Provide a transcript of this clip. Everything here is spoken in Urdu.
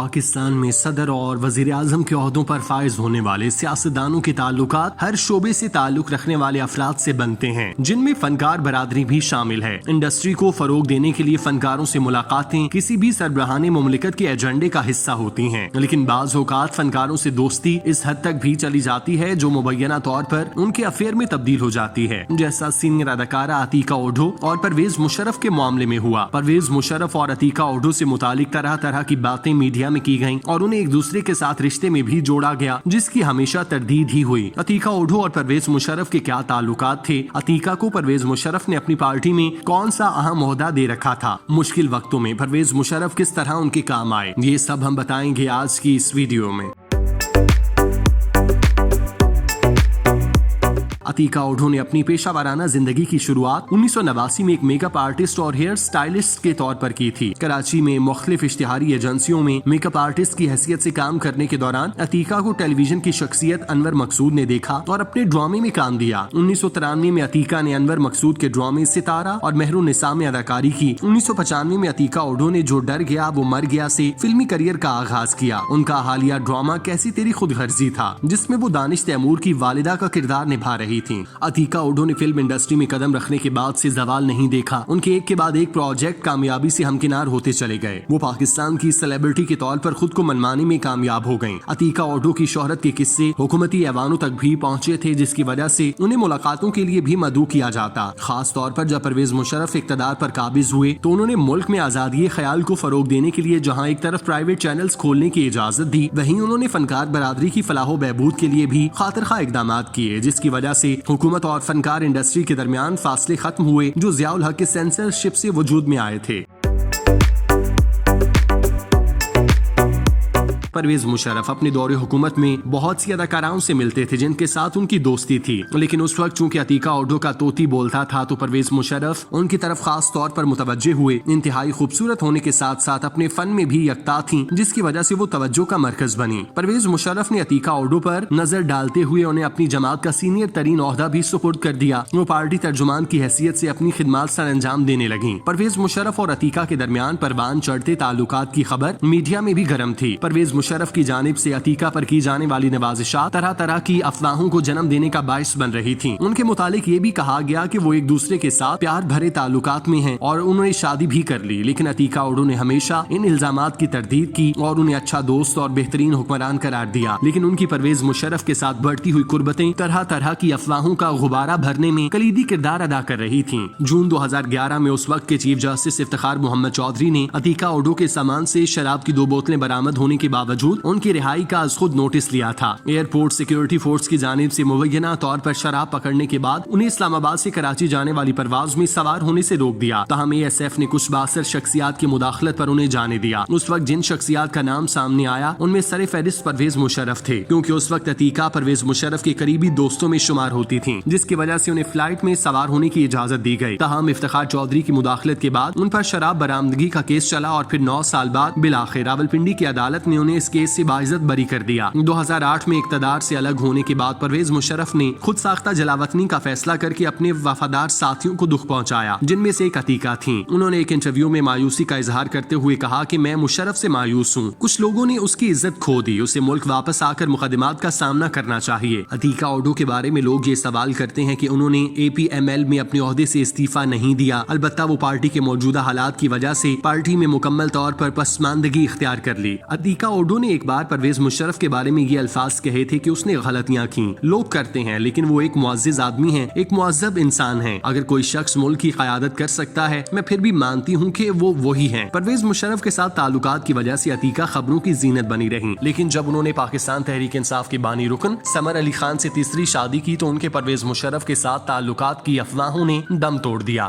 پاکستان میں صدر اور وزیر اعظم کے عہدوں پر فائز ہونے والے سیاستدانوں کے تعلقات ہر شعبے سے تعلق رکھنے والے افراد سے بنتے ہیں، جن میں فنکار برادری بھی شامل ہے۔ انڈسٹری کو فروغ دینے کے لیے فنکاروں سے ملاقاتیں کسی بھی سربراہان مملکت کے ایجنڈے کا حصہ ہوتی ہیں، لیکن بعض اوقات فنکاروں سے دوستی اس حد تک بھی چلی جاتی ہے جو مبینہ طور پر ان کے افیئر میں تبدیل ہو جاتی ہے، جیسا سینئر اداکارہ عتیقہ اوڈھو اور پرویز مشرف کے معاملے میں ہوا۔ پرویز مشرف اور عتیقہ اوڈھو سے متعلق طرح طرح کی باتیں میڈیا میں کی گئیں اور انہیں ایک دوسرے کے ساتھ رشتے میں بھی جوڑا گیا، جس کی ہمیشہ تردید ہی ہوئی۔ عتیقہ اوڈھو اور پرویز مشرف کے کیا تعلقات تھے؟ عتیقہ کو پرویز مشرف نے اپنی پارٹی میں کون سا اہم عہدہ دے رکھا تھا؟ مشکل وقتوں میں پرویز مشرف کس طرح ان کے کام آئے؟ یہ سب ہم بتائیں گے آج کی اس ویڈیو میں۔ عتیقہ اوڈھو نے اپنی پیشہ ورانہ زندگی کی شروعات 1989 میں ایک میک اپ آرٹسٹ اور ہیئر سٹائلسٹ کے طور پر کی تھی۔ کراچی میں مختلف اشتہاری ایجنسیوں میں میک اپ آرٹسٹ کی حیثیت سے کام کرنے کے دوران عتیقہ کو ٹیلی ویژن کی شخصیت انور مقصود نے دیکھا اور اپنے ڈرامے میں کام دیا۔ 1993 میں عتیقہ نے انور مقصود کے ڈرامے ستارہ اور مہر النساء میں اداکاری کی۔ 1995 میں عتیقہ اوڈھو نے جو ڈر گیا وہ مر گیا سے فلمی کریئر کا آغاز کیا۔ ان کا حالیہ ڈرامہ کیسی تیری خود غرضی تھا، جس میں وہ دانش تیمور کی والدہ کا کردار نبھا رہی تھیں۔ عتیقہ اوڈھو نے فلم انڈسٹری میں قدم رکھنے کے بعد سے زوال نہیں دیکھا۔ ان کے ایک کے بعد ایک پروجیکٹ کامیابی سے ہمکنار ہوتے چلے گئے۔ وہ پاکستان کی سیلیبریٹی کے طور پر خود کو منوانے میں کامیاب ہو گئیں۔ عتیقہ اوڈھو کی شہرت کے قصے حکومتی ایوانوں تک بھی پہنچے تھے، جس کی وجہ سے انہیں ملاقاتوں کے لیے بھی مدعو کیا جاتا۔ خاص طور پر جب پرویز مشرف اقتدار پر قابض ہوئے تو انہوں نے ملک میں آزادی خیال کو فروغ دینے کے لیے جہاں ایک طرف پرائیویٹ چینلز کھولنے کی اجازت دی، وہیں انہوں نے فنکار برادری کی فلاح و بہبود کے لیے بھی خاطر خواہ اقدامات کیے، جس کی وجہ سے حکومت اور فنکار انڈسٹری کے درمیان فاصلے ختم ہوئے جو ضیاء الحق کے سینسرشپ سے وجود میں آئے تھے۔ پرویز مشرف اپنے دور حکومت میں بہت سی اداکاراؤں سے ملتے تھے جن کے ساتھ ان کی دوستی تھی، لیکن اس وقت چونکہ عتیقہ اوڈھو کا طوطی بولتا تھا تو پرویز مشرف ان کی طرف خاص طور پر متوجہ ہوئے۔ انتہائی خوبصورت ہونے کے ساتھ ساتھ اپنے فن میں بھی یکتا تھیں، جس کی وجہ سے وہ توجہ کا مرکز بنی۔ پرویز مشرف نے عتیقہ اوڈھو پر نظر ڈالتے ہوئے انہیں اپنی جماعت کا سینئر ترین عہدہ بھی سپرد کر دیا۔ وہ پارٹی ترجمان کی حیثیت سے اپنی خدمات سر انجام دینے لگیں۔ پرویز مشرف اور عتیقہ کے درمیان پروان چڑھتے تعلقات کی خبر میڈیا میں بھی گرم تھی۔ پرویز مشرف کی جانب سے عتیقہ پر کی جانے والی نوازشات طرح طرح کی افواہوں کو جنم دینے کا باعث بن رہی تھیں۔ ان کے متعلق یہ بھی کہا گیا کہ وہ ایک دوسرے کے ساتھ پیار بھرے تعلقات میں ہیں اور انہوں نے شادی بھی کر لی، لیکن عتیقہ اوڈھو نے ہمیشہ ان الزامات کی تردید کی اور انہیں اچھا دوست اور بہترین حکمران قرار دیا، لیکن ان کی پرویز مشرف کے ساتھ بڑھتی ہوئی قربتیں طرح طرح کی افواہوں کا غبارہ بھرنے میں کلیدی کردار ادا کر رہی تھیں۔ جون 2011 میں اس وقت کے چیف جسٹس افتخار محمد چودھری نے عتیقہ اوڈھو کے سامان سے شراب کی 2 بوتلیں برآمد ہونے کے باوجود ان کی رہائی کا از خود نوٹس لیا تھا۔ ایئرپورٹ سیکیورٹی فورس کی جانب سے مبینہ طور پر شراب پکڑنے کے بعد انہیں اسلام آباد سے کراچی جانے والی پرواز میں سوار ہونے سے روک دیا، تاہم ASF نے کچھ بااثر شخصیات کی مداخلت پر انہیں جانے دیا۔ اس وقت جن شخصیات کا نام سامنے آیا ان میں سر فہرست پرویز مشرف تھے، کیونکہ اس وقت عتیقہ پرویز مشرف کے قریبی دوستوں میں شمار ہوتی تھیں، جس کی وجہ سے انہیں فلائٹ میں سوار ہونے کی اجازت دی گئی۔ تاہم افتخار چودھری کی مداخلت کے بعد ان پر شراب برآمدگی کا کیس چلا اور پھر 9 سال بعد بالآخر راولپنڈی کی عدالت نے انہیں اس کیس سے باعزت بری کر دیا۔ 2008 میں اقتدار سے الگ ہونے کے بعد پرویز مشرف نے خود ساختہ جلاوطنی کا فیصلہ کر کے اپنے وفادار ساتھیوں کو دکھ پہنچایا، جن میں سے ایک عتیقہ تھیں۔ انہوں نے ایک انٹرویو میں مایوسی کا اظہار کرتے ہوئے کہا کہ میں مشرف سے مایوس ہوں، کچھ لوگوں نے اس کی عزت کھو دی، اسے ملک واپس آ کر مقدمات کا سامنا کرنا چاہیے۔ عتیقہ اوڈھو کے بارے میں لوگ یہ سوال کرتے ہیں کہ انہوں نے APML میں اپنے عہدے سے استعفیٰ نہیں دیا، البتہ وہ پارٹی کے موجودہ حالات کی وجہ سے پارٹی میں مکمل طور پر پسماندگی اختیار کر لی۔ عتیقہ اوڈھو نے ایک بار پرویز مشرف کے بارے میں یہ الفاظ کہے تھے کہ اس نے غلطیاں کی، لوگ کرتے ہیں، لیکن وہ ایک معزز آدمی ہیں، ایک مہذب انسان ہیں، اگر کوئی شخص ملک کی قیادت کر سکتا ہے میں پھر بھی مانتی ہوں کہ وہ وہی ہیں۔ پرویز مشرف کے ساتھ تعلقات کی وجہ سے عتیقہ خبروں کی زینت بنی رہیں، لیکن جب انہوں نے پاکستان تحریک انصاف کے بانی رکن سمر علی خان سے تیسری شادی کی تو ان کے پرویز مشرف کے ساتھ تعلقات کی افواہوں نے دم توڑ دیا۔